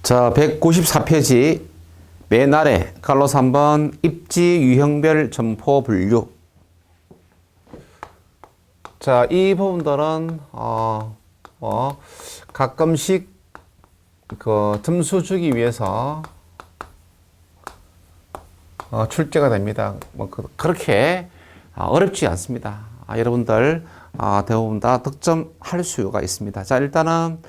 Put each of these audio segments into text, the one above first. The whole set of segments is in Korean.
자, 194페이지 맨 아래 칼로스 3번 입지 유형별 점포 분류. 자, 이 부분들은 가끔씩 그 점수 주기 위해서 출제가 됩니다. 뭐 그렇게 어렵지 않습니다. 여러분들 대부분 다 득점할 수가 있습니다. 자, 일단은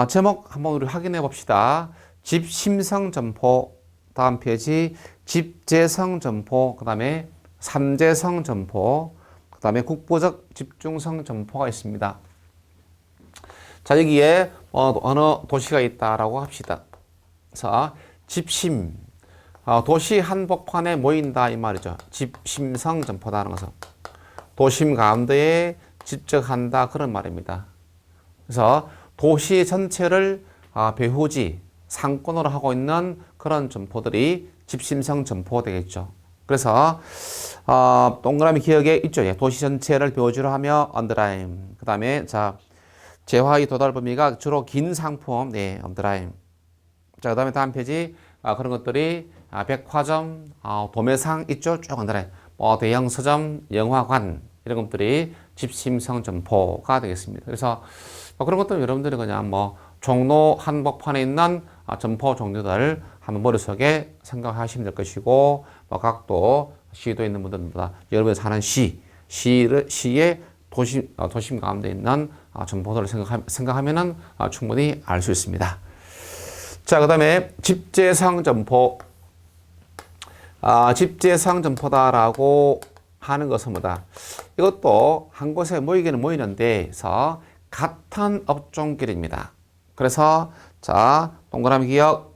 제목 한번 우리 확인해 봅시다. 집심성 점포, 다음 페이지 집재성 점포, 그 다음에 삼재성 점포, 그 다음에 국보적 집중성 점포가 있습니다. 자, 여기에 어느 도시가 있다라고 합시다. 그래서 집심, 도시 한복판에 모인다 이 말이죠. 집심성 점포다는 것은 도심 가운데에 집적한다 그런 말입니다. 그래서 도시 전체를 배후지, 상권으로 하고 있는 그런 점포들이 집심성 점포가 되겠죠. 그래서 동그라미 기억에 있죠. 도시 전체를 배후지로 하며 언더라인. 그 다음에 자 재화의 도달 범위가 주로 긴 상품, 네, 언더라인. 자, 그 다음에 다음 페이지 그런 것들이 백화점, 도매상 있죠. 쭉 언더라인. 대형 서점, 영화관 이런 것들이 집심성 점포가 되겠습니다. 그래서 그런 것들은 여러분들이 그냥 종로 한복판에 있는 점포 종류들 한번 머릿속에 생각하시면 될 것이고, 각도 시도에 있는 분들보다 여러분이 사는 시의 도심 가운데 있는 점포들을 생각하면은 충분히 알 수 있습니다. 자, 그 다음에 집재성 점포. 집재성 점포다라고 하는 것은 뭐다? 이것도 한 곳에 모이기는 모이는데, 그래서 같은 업종끼리입니다. 그래서 자, 동그라미 기억,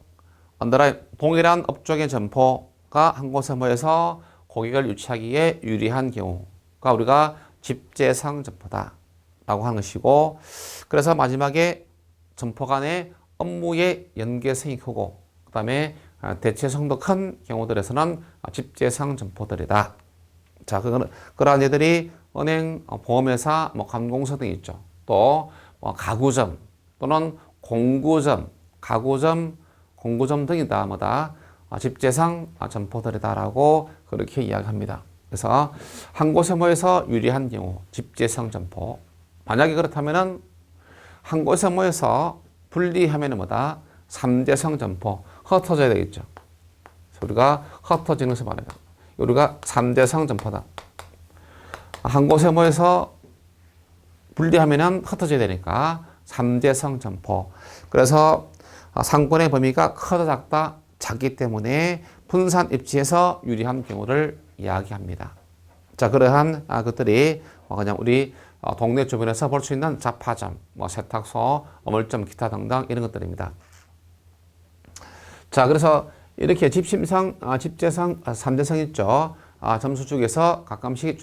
언더라인, 동일한 업종의 점포가 한 곳에 모여서 고객을 유치하기에 유리한 경우가 우리가 집재성 점포다 라고 하는 것이고, 그래서 마지막에 점포 간의 업무의 연계성이 크고, 그 다음에 대체성도 큰 경우들에서는 집재성 점포들이다. 자, 그러한 예들이 은행, 보험회사, 관공서 등이 있죠. 또 가구점 또는 공구점, 가구점, 공구점 등이다 집재성 점포들이다라고 그렇게 이야기합니다. 그래서 한 곳에 모여서 유리한 경우 집재성 점포. 만약에 그렇다면은 한 곳에 모여서 분리하면은 삼재성 점포. 흩어져야 되겠죠. 우리가 흩어지는 것을 말해요. 우리가 삼재성 점포다. 한 곳에 모여서 분리하면은 흩어져야 되니까 삼재성 점포. 그래서 상권의 범위가 크다 작다 작기 때문에 분산 입지에서 유리한 경우를 이야기합니다. 자, 그러한 것들이 그냥 우리 동네 주변에서 볼 수 있는 잡화점, 세탁소, 어물점, 기타 등등 이런 것들입니다. 자, 그래서 이렇게 집심성, 집재성, 삼재성 있죠. 점수 쪽에서 가끔씩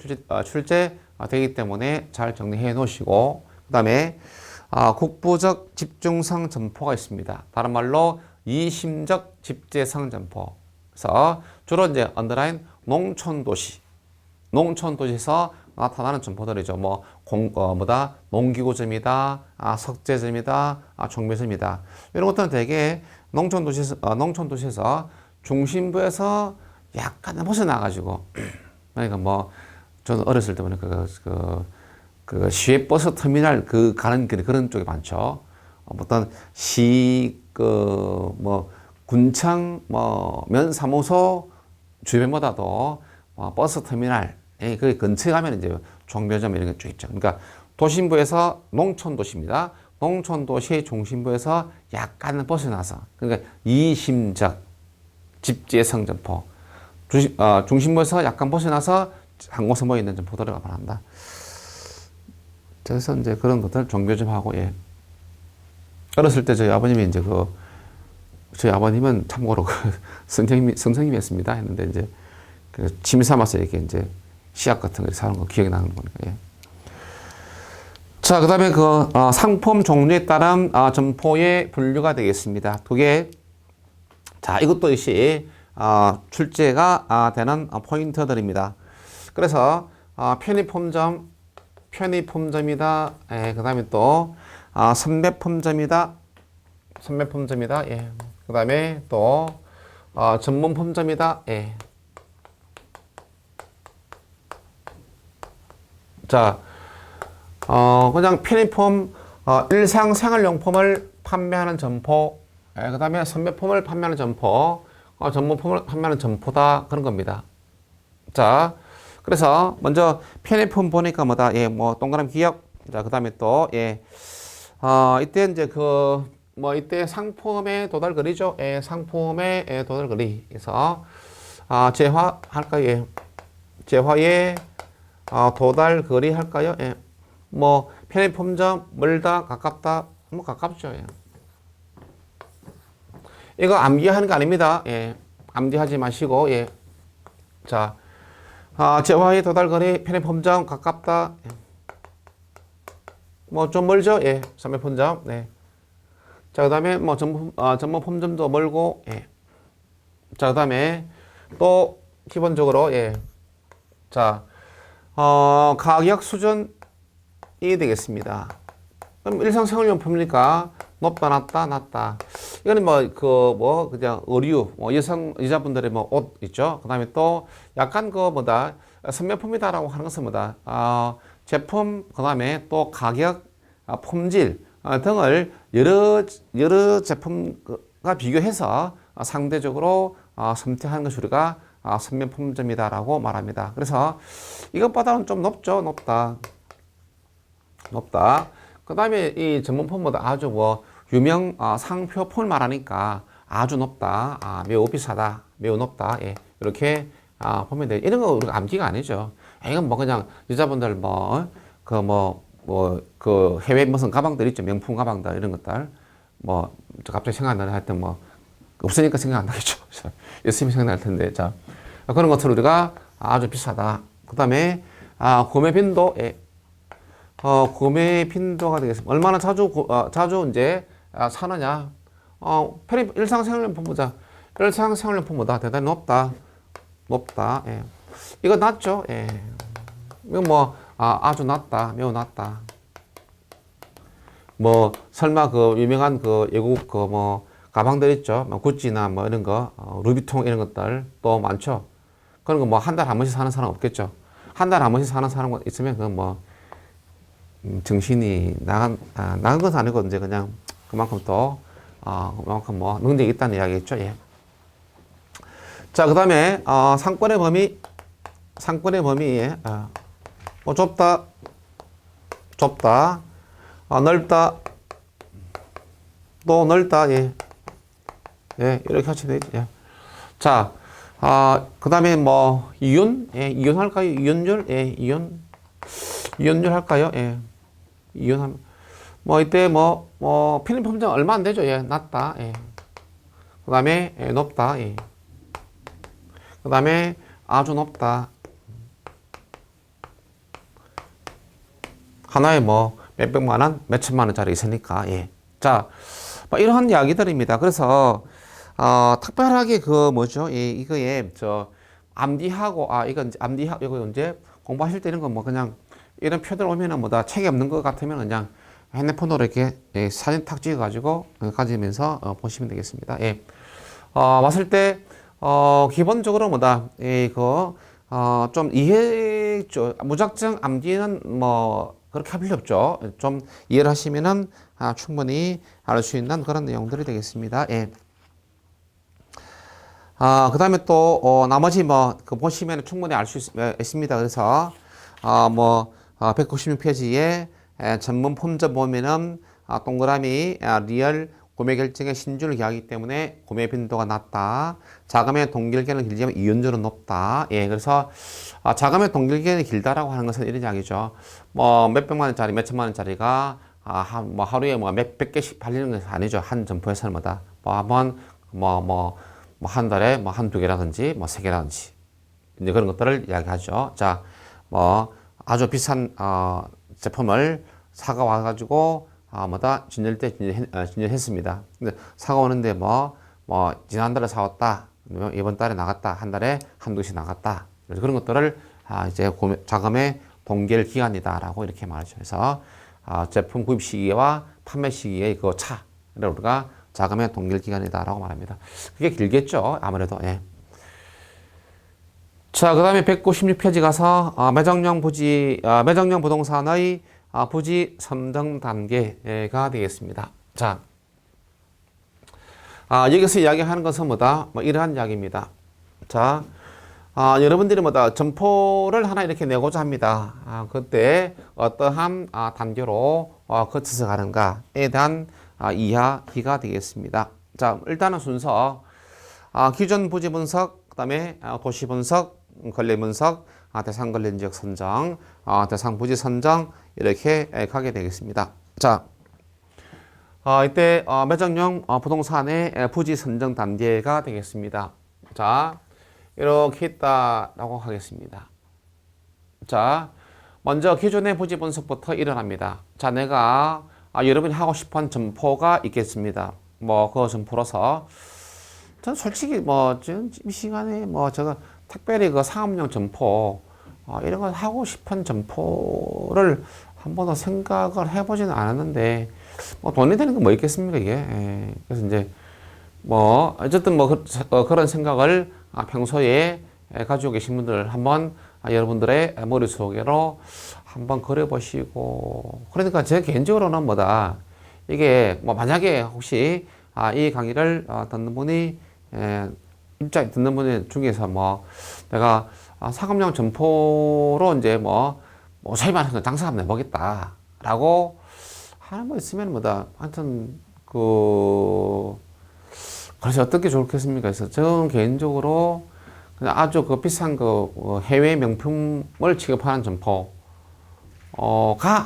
출제되기 때문에 잘 정리해 놓으시고, 그 다음에 국부적 집중성 점포가 있습니다. 다른 말로 이심적 집재성 점포. 그래서 주로 이제 언더라인 농촌도시, 농촌도시에서 나타나는 점포들이죠. 농기구점이다, 석재점이다, 종묘점이다. 이런 것들은 되게 농촌도시에서 중심부에서 약간 벗어나가지고, 그러니까 저는 어렸을 때 보니까 그 시외버스 터미널 가는 길에 그런 쪽이 많죠. 어떤 군청, 면사무소 주변보다도 버스 터미널, 그 근처에 가면 이제 종묘점 이런 게 쭉 있죠. 그러니까 도심부에서 농촌도시입니다. 농촌도시의 중심부에서 약간 벗어나서, 그러니까 이심적 집재성 점포. 중심부에서 약간 벗어나서 한 곳에 모여 있는 점포들을 말한다. 그래서 이제 그런 것들 종교점하고, 예. 어렸을 때 저희 아버님이 이제 저희 아버님은 참고로 선생님이었습니다. 했는데 이제 취미 삼아서 이렇게 이제 시약 같은 거 사는 거 기억이 나는 거니까, 예. 자, 그 다음에 상품 종류에 따른 점포의 분류가 되겠습니다. 두 개. 자, 이것도 역시 출제가 되는 포인트들입니다. 그래서 편의품점이다. 그 다음에 또 선배품점이다. 선매품점이다. 예. 그 다음에 또 전문품점이다. 예. 자, 그냥 편의품, 일상생활용품을 판매하는 점포, 예, 그 다음에 선매품을 판매하는 점포, 전문품을 판매하는 점포다. 그런 겁니다. 자, 그래서 먼저 편의품 보니까 뭐다? 예, 뭐 동그라미 기억. 자, 그 다음에 또, 예, 이때 이제 이때 상품의 도달거리죠. 예, 상품의 도달거리. 그래서, 재화 할까요? 예. 재화의 도달거리 할까요? 예. 뭐, 편의품점, 멀다, 가깝다, 뭐, 가깝죠. 예. 이거 암기하는 거 아닙니다. 예. 암기하지 마시고, 예. 자, 재화의 도달거리, 편의품점, 가깝다. 예. 뭐, 좀 멀죠? 예. 선매품점, 네. 자, 그 다음에 뭐, 전문품점도 멀고, 예. 자, 그 다음에 또, 기본적으로, 예. 자, 가격 수준이 되겠습니다. 그럼 일상생활용품이니까 높다, 낮다, 낮다. 이거는 그냥 의류, 여자분들의 옷 있죠. 그 다음에 또 약간 선매품이다라고 하는 것은 제품, 그 다음에 또 가격, 품질 등을 여러 제품과 비교해서 상대적으로 선택하는 것이 우리가 선매품점이다라고 말합니다. 그래서 이것보다는 좀 높죠. 높다. 그 다음에 이 전문품보다 아주 유명 상표품을 말하니까 아주 높다. 매우 비싸다. 매우 높다. 예. 이렇게 보면 돼요. 이런 거 우리가 암기가 아니죠. 이건 그냥 여자분들 해외 무슨 가방들 있죠. 명품 가방들 이런 것들. 갑자기 생각나는 하여튼 없으니까 생각 안 나겠죠. 있으면 생각날 텐데. 자, 그런 것을 우리가 아주 비싸다. 그 다음에, 구매 빈도, 구매 빈도가 되겠습니다. 얼마나 자주 이제 사느냐. 일상생활용품 보자. 일상생활용품보다 대단히 높다. 예. 이거 낮죠? 예. 이거 아주 낮다. 매우 낮다. 설마 유명한 외국 가방들 있죠. 구찌나 이런 거, 루비통 이런 것들 또 많죠. 그런 거 한 달 한 번씩 사는 사람 없겠죠. 한 달 한 번씩 사는 사람 있으면 그건 정신이 나간 것은 아니고 이제 그냥 그만큼 그만큼 능력이 있다는 이야기겠죠. 예. 자, 그 다음에, 상권의 범위, 좁다, 넓다, 또 넓다, 예. 예, 이렇게 하시면 되죠. 예. 자, 그 다음에 이윤? 예, 이윤 할까요? 이윤율? 예, 이윤율 할까요? 예. 이윤 이때 편의품점 얼마 안 되죠? 예, 낮다. 예. 그 다음에, 높다. 예. 그 다음에, 아주 높다. 하나에 몇백만 원, 몇천만 원짜리 있으니까, 예. 자, 이러한 이야기들입니다. 그래서, 특별하게 예, 이거에, 암기하고, 이거 이제 공부하실 때 이런 거 그냥 이런 표들 오면은 책이 없는 것 같으면 그냥 핸드폰으로 이렇게 예, 사진 탁 찍어가지고 가지면서 보시면 되겠습니다. 예. 왔을 때, 기본적으로 좀 무작정 암기는 그렇게 할 필요 없죠. 좀 이해를 하시면은 충분히 알 수 있는 그런 내용들이 되겠습니다. 예. 그 다음에 또, 나머지 보시면 충분히 알 수 있습니다. 그래서, 196페이지에 전문 품점 보면은, 동그라미, 리얼 구매 결정의 신중을 기하기 때문에 구매 빈도가 낮다. 자금의 동결기간은 길지만 이윤율은 높다. 예, 그래서, 자금의 동결기간이 길다라고 하는 것은 이런 이야기죠. 몇백만 원짜리, 몇천만 원짜리가, 하루에 몇백 개씩 팔리는 것이 아니죠. 한 점포에서는 한 달에 한두 개라든지 세 개라든지 이제 그런 것들을 이야기하죠. 자, 아주 비싼 제품을 사가 와가지고 진열했습니다. 근데 사가 오는데 지난달에 사왔다, 이번 달에 나갔다, 한 달에 한두 개씩 나갔다. 그런 것들을 이제 자금의 동결 기간이다라고 이렇게 말하죠. 그래서 제품 구입 시기와 판매 시기의 그 차를 우리가 자금의 동결 기간이다라고 말합니다. 그게 길겠죠. 아무래도. 예. 자, 그 다음에 196페이지 가서 매정령 부동산의 부지 선정 단계가 되겠습니다. 자, 여기서 이야기하는 것은 뭐다? 뭐 이러한 이야기입니다. 자, 여러분들이 뭐다? 점포를 하나 이렇게 내고자 합니다. 그때 어떠한 단계로 거쳐서 가는가에 대한 이야기가 되겠습니다. 자, 일단은 순서 기존 부지 분석, 그 다음에 도시 분석, 권리 분석, 대상 관련 지역 선정, 대상 부지 선정 이렇게 가게 되겠습니다. 자, 이때 매정령 부동산의 부지 선정 단계가 되겠습니다. 자, 이렇게 있다라고 하겠습니다. 자, 먼저 기존의 부지 분석부터 일어납니다. 자, 내가 여러분이 하고 싶은 점포가 있겠습니다. 뭐 그 점포로서 전 솔직히 뭐 지금 이 시간에 뭐 제가 특별히 그 상업용 점포 이런 걸 하고 싶은 점포를 한 번도 생각을 해보지는 않았는데 뭐 돈이 되는 건 뭐 있겠습니까 이게. 예. 그래서 이제 뭐 어쨌든 뭐 그런 생각을 평소에 가지고 계신 분들 한번 여러분들의 머릿속으로 한번 그려보시고, 그러니까 제 개인적으로는 뭐다 이게 뭐 만약에 혹시 이 강의를 듣는 분이 듣는 분 중에서 뭐 내가 상업용 점포로 이제 뭐 소위 말해서 장사 한번 해보겠다라고 하는 분 있으면 뭐다 하여튼 그래서 어떻게 좋겠습니까? 그래서 저는 개인적으로 그냥 아주 그 비싼 해외 명품을 취급하는 점포가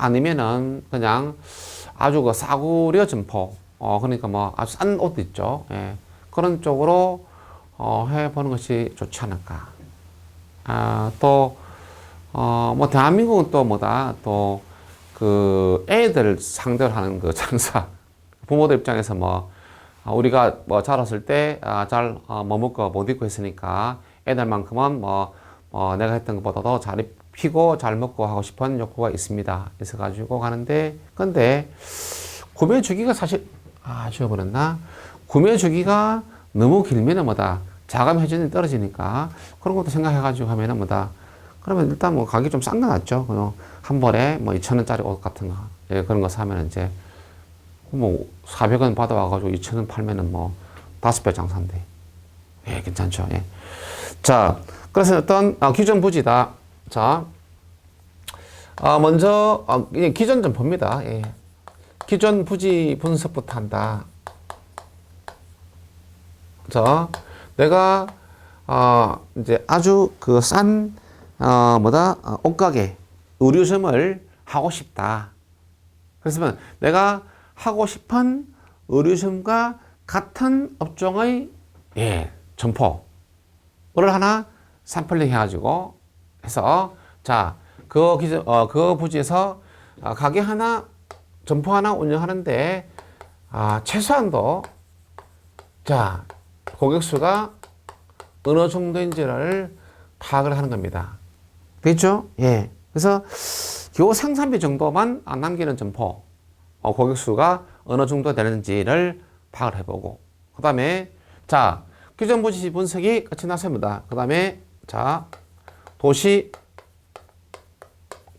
아니면은 그냥 아주 그 싸구려 점포, 그러니까 뭐 아주 싼 옷 있죠. 예. 그런 쪽으로 해보는 것이 좋지 않을까. 뭐 대한민국은 또 뭐다 또 그 애들 상대로 하는 그 장사, 부모들 입장에서 뭐 우리가 뭐 자랐을 때 잘 뭐 먹고 못 입고 했으니까 애들만큼은 뭐 내가 했던 것보다도 잘 입히고 잘 먹고 하고 싶은 욕구가 있습니다. 있어 가지고 가는데, 근데 구매 주기가 사실 지워버렸나? 구매 주기가 너무 길면은 뭐다 자금 회전이 떨어지니까 그런 것도 생각해 가지고 하면은 뭐다 그러면 일단 뭐 가격이 좀 싼 거 낫죠. 한 벌에 뭐 2,000원짜리 옷 같은 거, 예, 그런 거 사면 이제 뭐 400원 받아와가지고 2,000원 팔면은 뭐 5배 장사인데, 예, 괜찮죠. 예. 자, 그래서 어떤 기존 부지다. 자, 먼저 기존 좀 봅니다. 예. 기존 부지 분석부터 한다. 자, 내가 이제 아주 그 싼 옷가게 의류점을 하고 싶다. 그래서 내가 하고 싶은 의류점과 같은 업종의 점포를 하나 샘플링 해가지고 해서 자, 그 부지에서 가게 하나, 점포 하나 운영하는데 최소한도 자, 고객 수가 어느 정도인지를 파악을 하는 겁니다. 됐죠? 예. 그래서 요 생산비 정도만 안 남기는 점포, 고객 수가 어느 정도 되는지를 파악을 해보고, 그 다음에 자, 기존 부지 분석이 끝이 났습니다. 그 다음에 자, 도시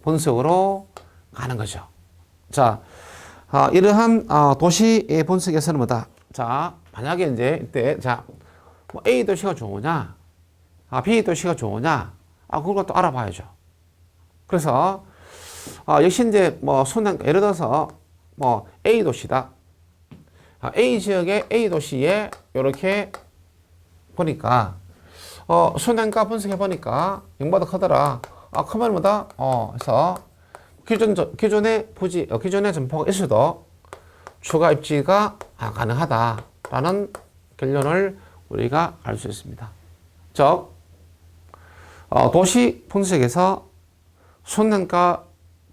분석으로 가는 거죠. 자, 이러한 도시 분석에서는 뭐다? 자, 만약에 이제 이때 자, 뭐 A 도시가 좋으냐, B 도시가 좋으냐, 그걸 또 알아봐야죠. 그래서 역시 이제 뭐 예를 들어서 뭐 A 도시다. A 지역의 A 도시에 이렇게 보니까 순환가 분석해 보니까 영보다 크더라. 크면 뭐다? 그래서 기존의 부지, 기존의 점포가 있어도 추가 입지가 가능하다라는 결론을 우리가 알 수 있습니다. 즉, 도시 분석에서 순환가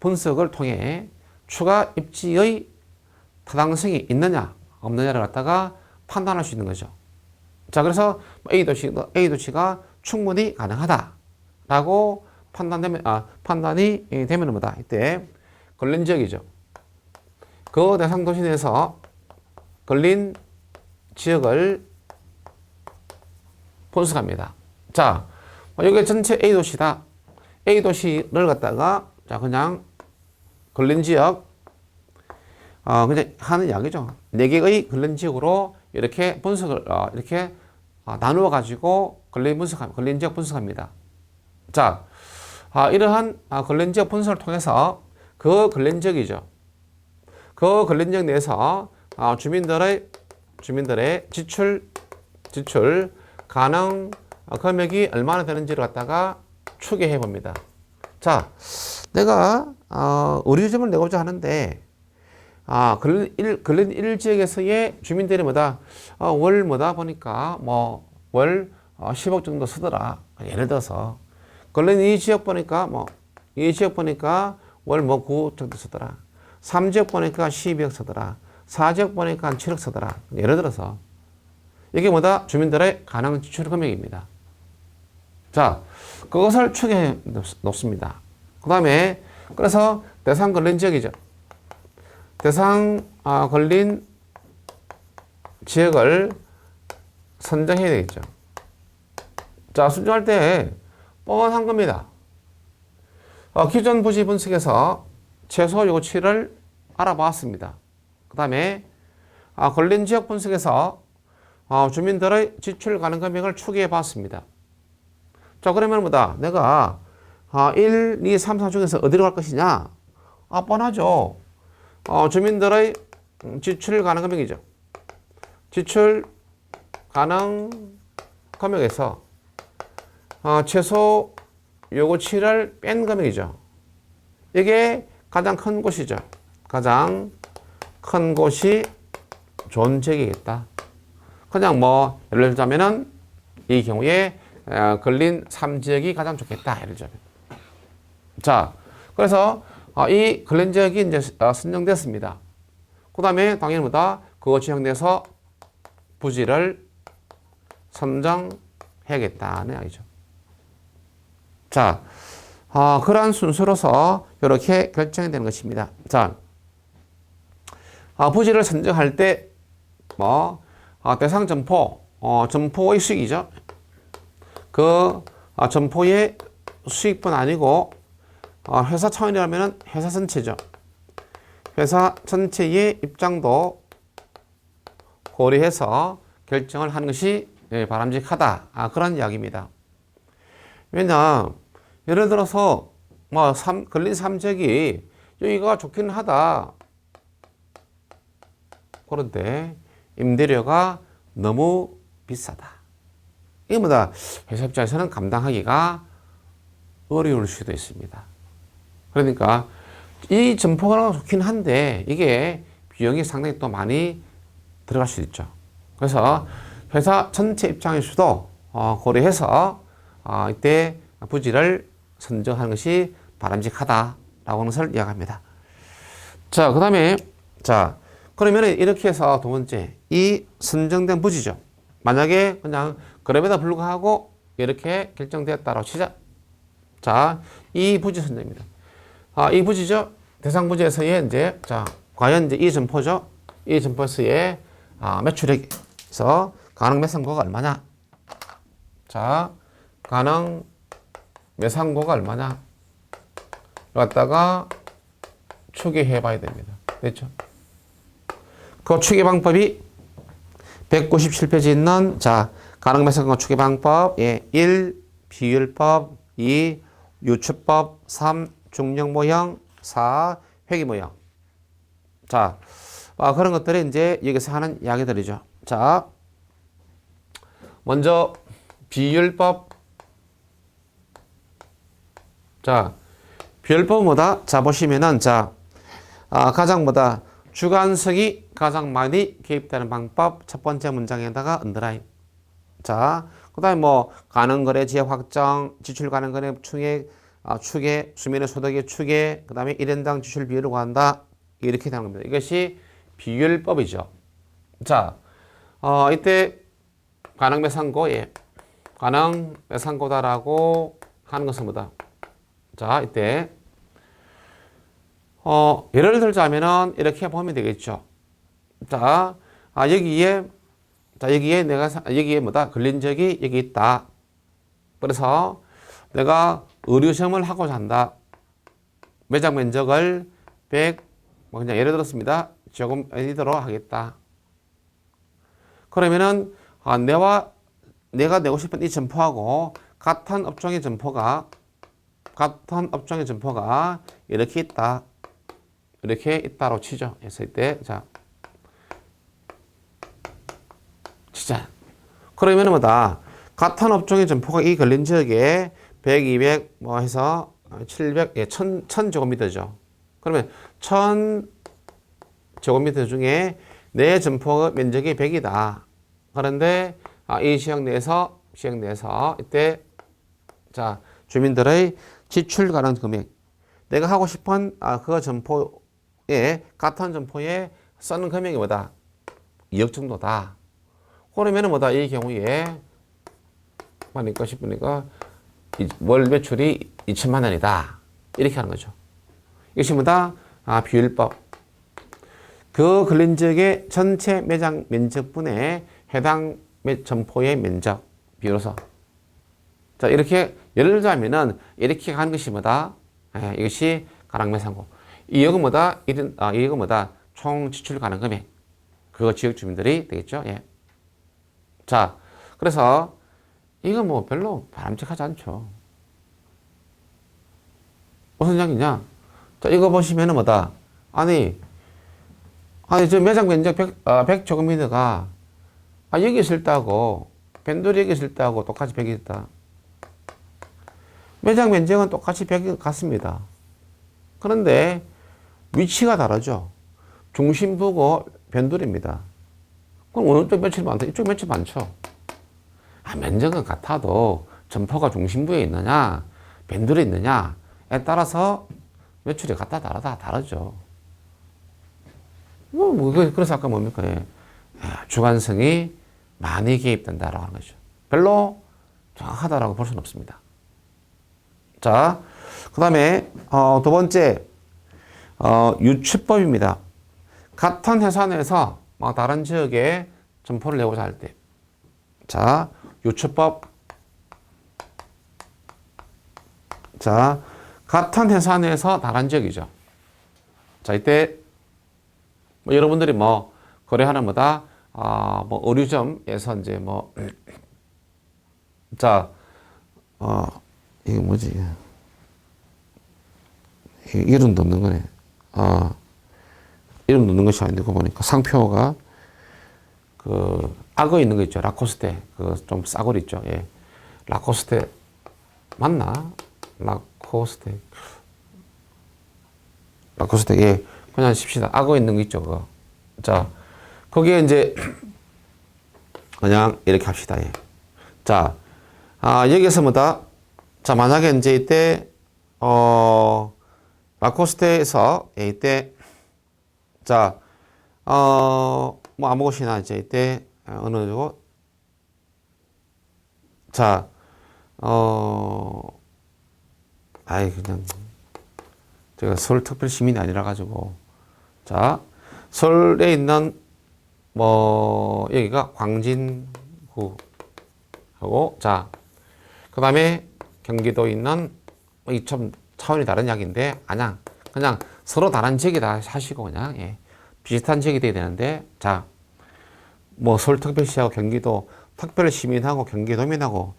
분석을 통해 추가 입지의 타당성이 있느냐 없느냐를 갖다가 판단할 수 있는 거죠. 자, 그래서 A 도시가 충분히 가능하다라고 판단이 되면 뭐다? 이때 걸린 지역이죠. 그 대상 도시 내에서 걸린 지역을 분석합니다. 자, 여기 전체 A 도시다. A 도시를 갖다가 자 그냥 걸린 지역 그냥 하는 이야기죠. 4개의 걸린 지역으로 이렇게 분석을 이렇게 나누어 가지고 걸린 지역 분석합니다. 자, 이러한 걸린 지역 분석을 통해서 그 걸린 지역이죠. 그 걸린 지역 내에서 주민들의 지출 가능 금액이 얼마나 되는지를 갖다가 추계해 봅니다. 자, 내가 의료점을 내고자 하는데 걸린 1지역에서의 주민들이 월 보니까 월 10억 정도 쓰더라. 예를 들어서 걸린 2지역 보니까 2지역 보니까 월 9억 정도 쓰더라. 3지역 보니까 12억 쓰더라. 4지역 보니까 한 7억 쓰더라. 예를 들어서 이게 주민들의 가능 지출 금액입니다. 자, 그것을 추계해 놓습니다. 그 다음에 그래서 대상 걸린 지역이죠. 대상 걸린 지역을 선정해야 되겠죠. 자, 선정할 때 뻔한 겁니다. 기존 부지 분석에서 최소 요구치를 알아봤습니다. 그 다음에 걸린 지역 분석에서 주민들의 지출 가능 금액을 추계해 봤습니다. 자, 그러면 내가 1, 2, 3, 4 중에서 어디로 갈 것이냐? 뻔하죠. 주민들의 지출 가능 금액이죠. 지출 가능 금액에서 최소 요구치를 뺀 금액이죠. 이게 가장 큰 곳이죠. 가장 큰 곳이 좋은 지역이겠다. 그냥 예를 들자면은 이 경우에 걸린 3지역이 가장 좋겠다. 예를 들자면. 자, 그래서 이 걸린 지역이 이제 선정됐습니다. 그 다음에 당연히 그거 지역내에서 부지를 선정해야겠다는 이야기죠. 자, 그러한 순서로서 이렇게 결정이 되는 것입니다. 자, 부지를 선정할 때 대상 점포, 점포의 수익이죠. 그 점포의 수익뿐 아니고 회사 차원이라면 회사 전체죠. 회사 전체의 입장도 고려해서 결정을 하는 것이 바람직하다. 그런 이야기입니다. 왜냐, 예를 들어서 걸린 3지역이 여기가 좋기는 하다. 그런데 임대료가 너무 비싸다. 이게 회사 입장에서는 감당하기가 어려울 수도 있습니다. 그러니까 이 점포가 좋긴 한데 이게 비용이 상당히 또 많이 들어갈 수 있죠. 그래서 회사 전체 입장에서도 고려해서 이때 부지를 선정하는 것이 바람직하다라고 하는 것을 이야기합니다. 자, 그 다음에 그러면 이렇게 해서 두 번째, 이 선정된 부지죠. 만약에 그냥 그럼에도 불구하고 이렇게 결정되었다고 치자. 자, 이 부지 선정입니다. 이 부지죠. 대상 부지에서의 과연 이 점포죠. 이 점포에서의 매출액에서 가능 매상고가 얼마냐? 자, 가능 매상고가 얼마냐? 갖다가 추계해 봐야 됩니다. 됐죠? 그 추계 방법이 197페이지 있는 가능 매상고 추계 방법 1. 비율법 2. 유추법 3. 중력 모형 4. 회귀 모형. 자, 그런 것들이 이제 여기서 하는 이야기들이죠. 자, 먼저 비율법. 자, 비율법은 보시면은 가장 주관성이 가장 많이 개입되는 방법 첫 번째 문장에다가 언더라인. 자, 그 다음에 가능 거래 지역 확정, 지출 가능 거래 추계, 수민의 소득의 추계, 그 다음에 1인당 지출 비율을 구한다. 이렇게 되는 겁니다. 이것이 비율법이죠. 자, 이때 가능 매상고에 가능 매상고다라고 하는 것은 자, 이때 예를 들자면은 이렇게 보면 되겠죠. 자, 여기에 자, 여기에 뭐다? 걸린 적이 여기 있다. 그래서 내가 의류 시험을 하고자 한다. 매장 면적을 100, 뭐 그냥 예를 들었습니다. 조금 에디터로 하겠다. 그러면은, 내가 내고 싶은 이 점포하고 같은 업종의 점포가 이렇게 있다. 이렇게 있다로 치죠. 했을 때, 자. 치자. 그러면은 뭐다? 같은 업종의 점포가 이 걸린 지역에 100, 200, 뭐 해서 700, 예, 1000 제곱미터죠. 그러면 1000 제곱미터 중에 내 점포 면적이 100이다. 그런데 이 지역 내에서 이때 자, 주민들의 지출 가능 금액, 내가 하고 싶은 그 점포에 같은 점포에 쓰는 금액이 뭐다? 2억 정도다. 그러면은 뭐다? 이 경우에 하니까 싶으니까 월 매출이 2천만 원이다. 이렇게 하는 거죠. 이것이 뭐다? 비율법. 그 걸린 지역의 전체 매장 면적분의 해당 점포의 면적 비로소. 자, 이렇게 예를 들자면은 이렇게 가는 것이 뭐다? 이것이 가락매상고. 2억은 뭐다? 2억은 뭐다? 총 지출 가능 금액. 그거 지역 주민들이 되겠죠? 예. 자, 그래서 이건 뭐 별로 바람직하지 않죠. 무슨 이야기냐? 자, 이거 보시면은 뭐다? 아니, 저 매장 면적 100 제곱미터가 여기 있을 때하고 밴돌이 여기 있을 때하고 똑같이 100이 있다. 매장 면적은 똑같이 100이 같습니다. 그런데 위치가 다르죠. 중심부고 밴돌입니다. 그럼 어느 쪽 며칠 많다? 이쪽 며칠 많죠. 면적은 같아도 점포가 중심부에 있느냐, 밴돌에 있느냐에 따라서 매출이 같다 다르죠. 그래서 아까 뭡니까? 주관성이 많이 개입된다라고 하는 거죠. 별로 정확하다라고 볼 수는 없습니다. 자, 그 다음에, 두 번째, 유추법입니다. 같은 회사 내에서 다른 지역에 점포를 내고자 할 때. 자, 유추법. 자, 같은 회사 내에서 다른 지역이죠. 자, 이때, 여러분들이 거래하는 뭐다? 의류점에서 이제 자, 이게 뭐지? 이름도 없는 거네. 이름 넣는 것이 아닌데, 그거 보니까 상표가 악어 있는 거 있죠. 라코스테. 좀 싸구려 있죠. 예. 라코스테. 맞나? 라코스테. 예. 그냥 씁시다. 악어 있는 거 있죠. 그거. 자, 거기에 이제, 그냥 이렇게 합시다. 예. 자, 여기에서 뭐다? 자, 만약에 이제 이때, 라코스테에서, 이때, 자, 아무것이나 이제 이때, 어느 정도, 자, 그냥, 제가 서울 특별 시민이 아니라 가지고, 자, 서울에 있는, 여기가 광진구 하고, 자, 그 다음에 경기도에 있는, 이 좀 차원이 다른 이야기인데, 그냥 서로 다른 지역이다 하시고, 그냥, 예. 비슷한 지역이 돼야 되는데, 자, 서울특별시하고 경기도 특별시민하고 경기도민하고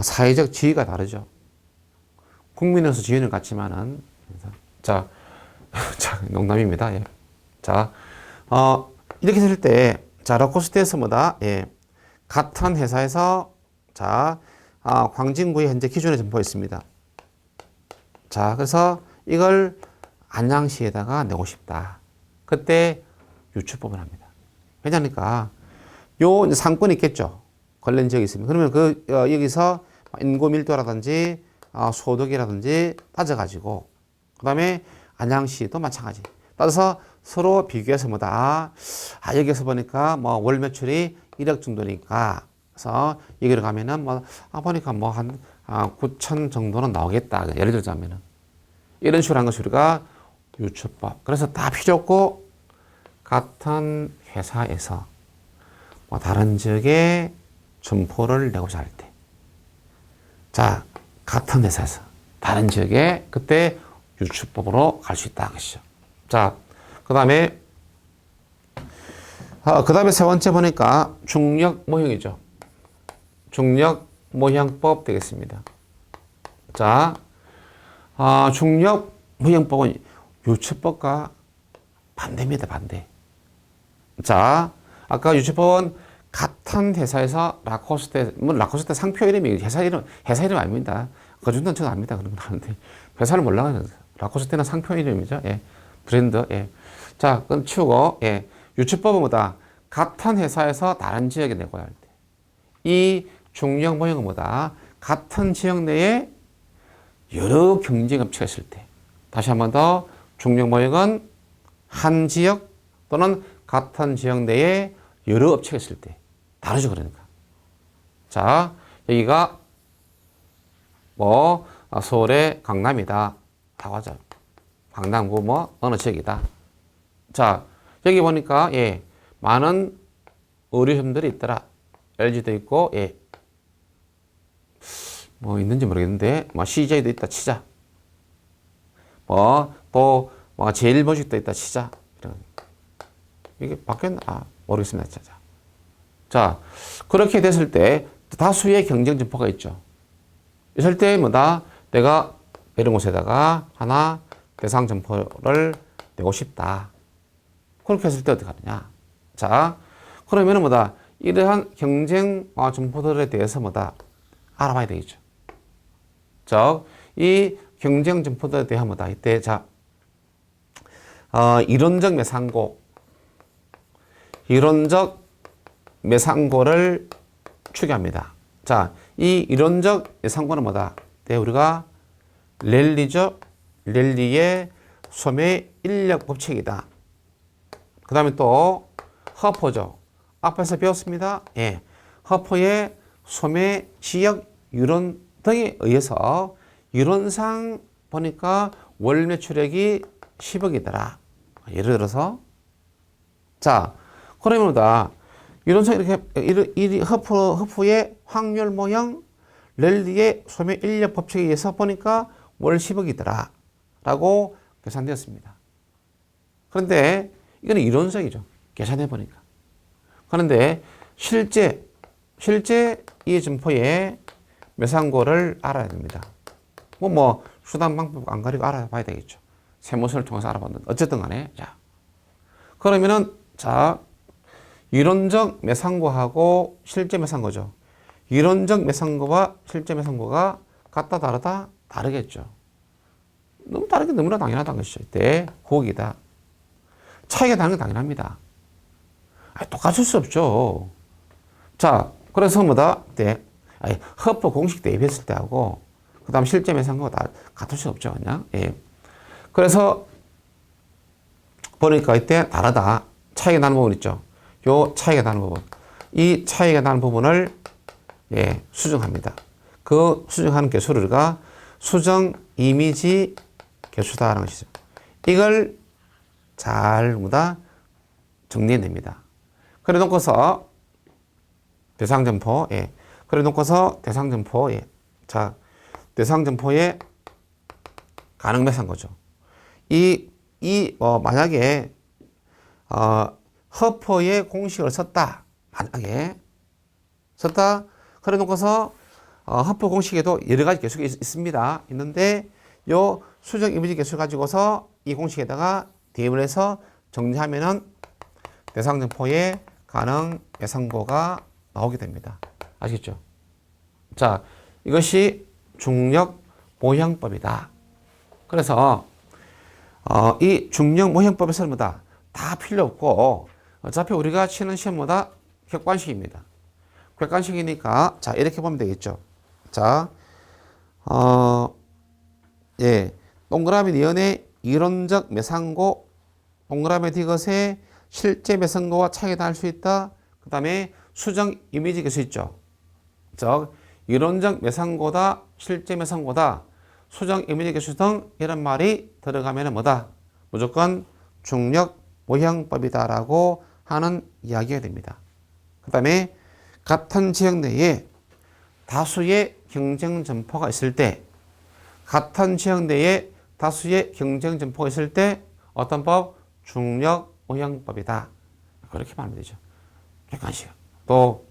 사회적 지위가 다르죠. 국민으로서 지위는 같지만은, 자, 농담입니다. 예. 자, 이렇게 했을 때, 자, 라코스테에서 뭐다? 예. 같은 회사에서, 자, 광진구에 현재 기존에 점포 있습니다. 자, 그래서 이걸 안양시에다가 내고 싶다. 그때 유추법을 합니다. 왜냐니까, 요 상권이 있겠죠. 관련 지역이 있으면. 그러면 여기서 인구 밀도라든지, 소득이라든지 따져가지고, 그 다음에 안양시도 마찬가지. 따라서 서로 비교해서 뭐다. 여기서 보니까 월 매출이 1억 정도니까, 그래서 여기로 가면은 보니까 한 9천 정도는 나오겠다. 예를 들자면은. 이런 식으로 한 것이 우리가 유추법. 그래서 다 필요 없고, 같은 회사에서 다른 지역에 점포를 내고자 할 때. 자, 같은 회사에서 다른 지역에 그때 유출법으로 갈 수 있다. 그것이죠. 자, 그 다음에 세 번째 보니까 중력 모형이죠. 중력 모형법 되겠습니다. 자, 중력 모형법은 유출법과 반대입니다. 반대. 자, 아까 유출법은 같은 회사에서 라코스테 상표 이름이 회사 이름 아닙니다. 그 정도는 저도 압니다. 그런 거 하는데 회사를 몰라요. 라코스테는 상표 이름이죠. 예. 브랜드. 예. 자, 그건 치우고, 예. 유출법은 뭐다? 같은 회사에서 다른 지역에 내고야 할 때. 이 중력 모형은 뭐다? 같은 지역 내에 여러 경쟁업체가 있을 때. 다시 한 번 더, 중력 모형은 한 지역 또는 같은 지역 내에 여러 업체가 있을 때. 다르죠, 그러니까. 자, 여기가 서울의 강남이다. 라고 하죠. 강남구 어느 지역이다. 자, 여기 보니까, 예, 많은 의료점들이 있더라. LG도 있고, 예. 있는지 모르겠는데, CJ도 있다, 치자. 제일모직도 있다, 치자. 이런. 이게 바뀌었나? 모르겠습니다, 진짜. 자, 그렇게 됐을 때, 다수의 경쟁 점포가 있죠. 있을 때, 내가 이런 곳에다가 하나 대상 점포를 내고 싶다. 그렇게 했을 때 어떻게 하느냐? 자, 그러면은 이러한 경쟁 점포들에 대해서 알아봐야 되겠죠. 즉, 이 경쟁 점포들에 대한 이때 이론적 매상고를 추구합니다. 자, 이 이론적 매상고는 네, 우리가 랠리죠. 랠리의 소매 인력 법칙이다. 그 다음에 또 허퍼죠. 앞에서 배웠습니다. 예. 허퍼의 소매 지역 이론 등에 의해서 이론상 보니까 월 매출액이 10억이더라. 예를 들어서 자, 그러면 이론상 이렇게 허프의 확률 모형 랠리의 소매 인력 법칙에 의해서 보니까 월 10억이더라. 라고 계산되었습니다. 그런데 이거는 이론적이죠. 계산해 보니까. 그런데 실제 이 점포의 매상고를 알아야 됩니다. 수단 방법 안 가리고 알아봐야 되겠죠. 세무서를 통해서 알아봤는데 어쨌든 간에 자, 그러면은 이론적 매상고하고 실제 매상고죠. 이론적 매상고와 실제 매상고가 같다 다르다 다르겠죠. 너무 다르게 너무나 당연하다는 것이죠. 이때 고기다. 차이가 나는 건 당연합니다. 똑같을 수 없죠. 자, 그래서 허프 공식 대입했을 때하고 그 다음 실제 매상고가 다 같을 수 없죠. 그냥. 예. 그래서 보니까 이때 다르다. 차이가 나는 부분 있죠. 요 차이가 나는 부분. 이 차이가 나는 부분을 수정합니다. 그 수정하는 개수를 우리가 수정 이미지 개수다라는 것이죠. 이걸 잘 정리해냅니다. 그래 놓고서 대상점포, 그래 놓고서 대상점포, 자, 대상점포의 가능 매상고죠. 만약에, 허퍼의 공식을 썼다. 만약에, 그래 놓고서, 허퍼 공식에도 여러 가지 개수가 있습니다. 있는데, 요 수정 이미지 개수 가지고서 이 공식에다가 대입을 해서 정리하면은 대상점포의 가능 매상고가 나오게 됩니다. 아시겠죠? 자, 이것이 중력 모형법이다. 그래서 이 중력 모형법에서는 다 필요 없고 어차피 우리가 치는 시험보다 객관식입니다. 객관식이니까 자, 이렇게 보면 되겠죠. 자, 동그라미 니은의 이론적 매상고, 동그라미 디귿의 실제 매상고와 차이가 날 수 있다. 그 다음에 수정 이미지 개수 있죠. 즉, 이론적 매상고다, 실제 매상고다, 수정 이미지 개수 등 이런 말이 들어가면 무조건 중력 모형법이다라고 하는 이야기가 됩니다. 그 다음에 같은 지역 내에 다수의 경쟁 점포가 있을 때, 같은 지역 내에 다수의 경쟁 점포가 있을 때 어떤 법? 중력 오형법이다. 그렇게 말하면 되죠. 객관식. 또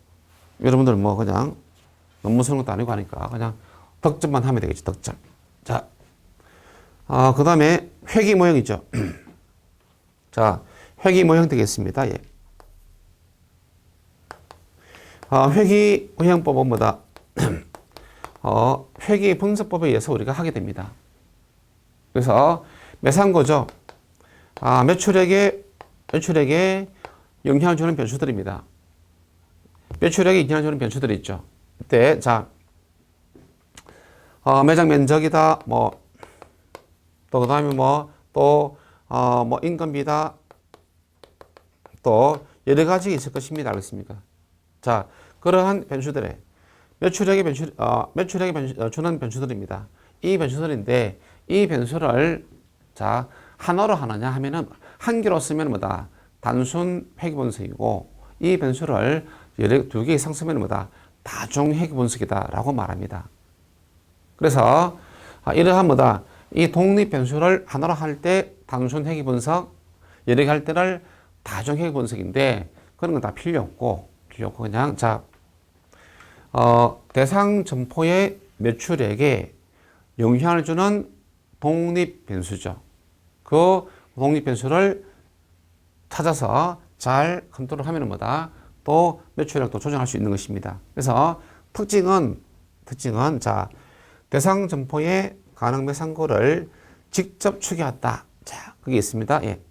여러분들 뭐 그냥 논문 쓰는 것도 아니고 하니까 그냥 득점만 하면 되겠죠. 득점. 자, 그 다음에 회귀 모형이죠. 자, 회귀 모형 되겠습니다. 예. 회귀 모형법은 뭐다? 회귀 분석법에 의해서 우리가 하게 됩니다. 그래서 매상고죠. 매출액에 영향을 주는 변수들입니다. 매출액에 영향을 주는 변수들이 있죠. 이때 자, 매장 면적이다. 뭐 또 그다음에 뭐 인건비다. 또 여러 가지 있을 것입니다. 알겠습니까? 자, 그러한 변수들에 매출액에 주는 변수들입니다. 이 변수들인데 이 변수를 자 하나로 하느냐 하면은 한 개로 쓰면 뭐다? 단순 회귀 분석이고 이 변수를 두 개 이상 쓰면 뭐다? 다중 회귀 분석이다라고 말합니다. 그래서 이러한 뭐다? 이 독립 변수를 하나로 할 때 단순 회귀 분석, 여러 개 할 때를 다중 회귀 분석인데 그런 건 다 필요 없고 그냥 자 대상 점포의 매출액에 영향을 주는 독립 변수죠. 그 독립 변수를 찾아서 잘 컨트롤하면 뭐다? 또 매출액도 조정할 수 있는 것입니다. 그래서 특징은 자 대상 점포의 가능 매상고를 직접 추계했다. 자, 그게 있습니다. 예.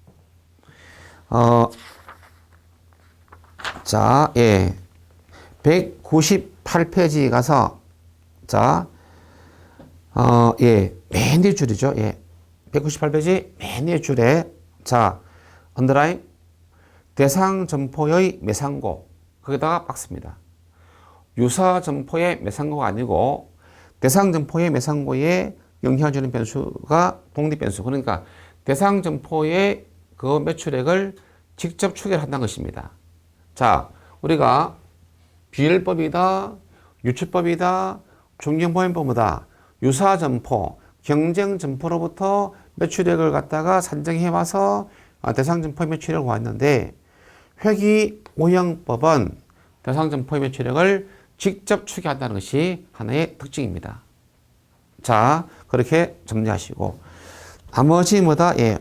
자, 예. 198페이지 가서 자, 예. 맨 뒤 줄이죠. 예. 198페이지 맨 뒤 줄에 자, 언더라인 대상 점포의 매상고 거기다가 박스입니다. 유사 점포의 매상고가 아니고 대상 점포의 매상고에 영향을 주는 변수가 독립 변수. 그러니까 대상 점포의 그 매출액을 직접 추계를 한다는 것입니다. 자, 우리가 비율법이다, 유출법이다, 중경보행법이다, 유사 점포, 경쟁 점포로부터 매출액을 갖다가 산정해 와서 대상 점포의 매출액을 구했는데 회귀 오형법은 대상 점포의 매출액을 직접 추계한다는 것이 하나의 특징입니다. 자, 그렇게 정리하시고 나머지 뭐다? 예,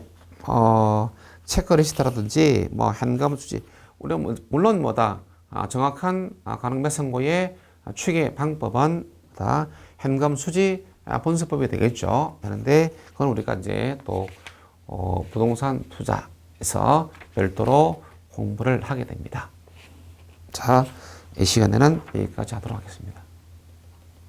체크리스트라든지 뭐 현금 수지 우리가 물론 뭐다? 정확한 가능 매상고의 추계 방법은 다 현금 수지 분석법이 되겠죠. 그런데 그건 우리가 이제 또 부동산 투자에서 별도로 공부를 하게 됩니다. 자, 이 시간에는 여기까지 하도록 하겠습니다.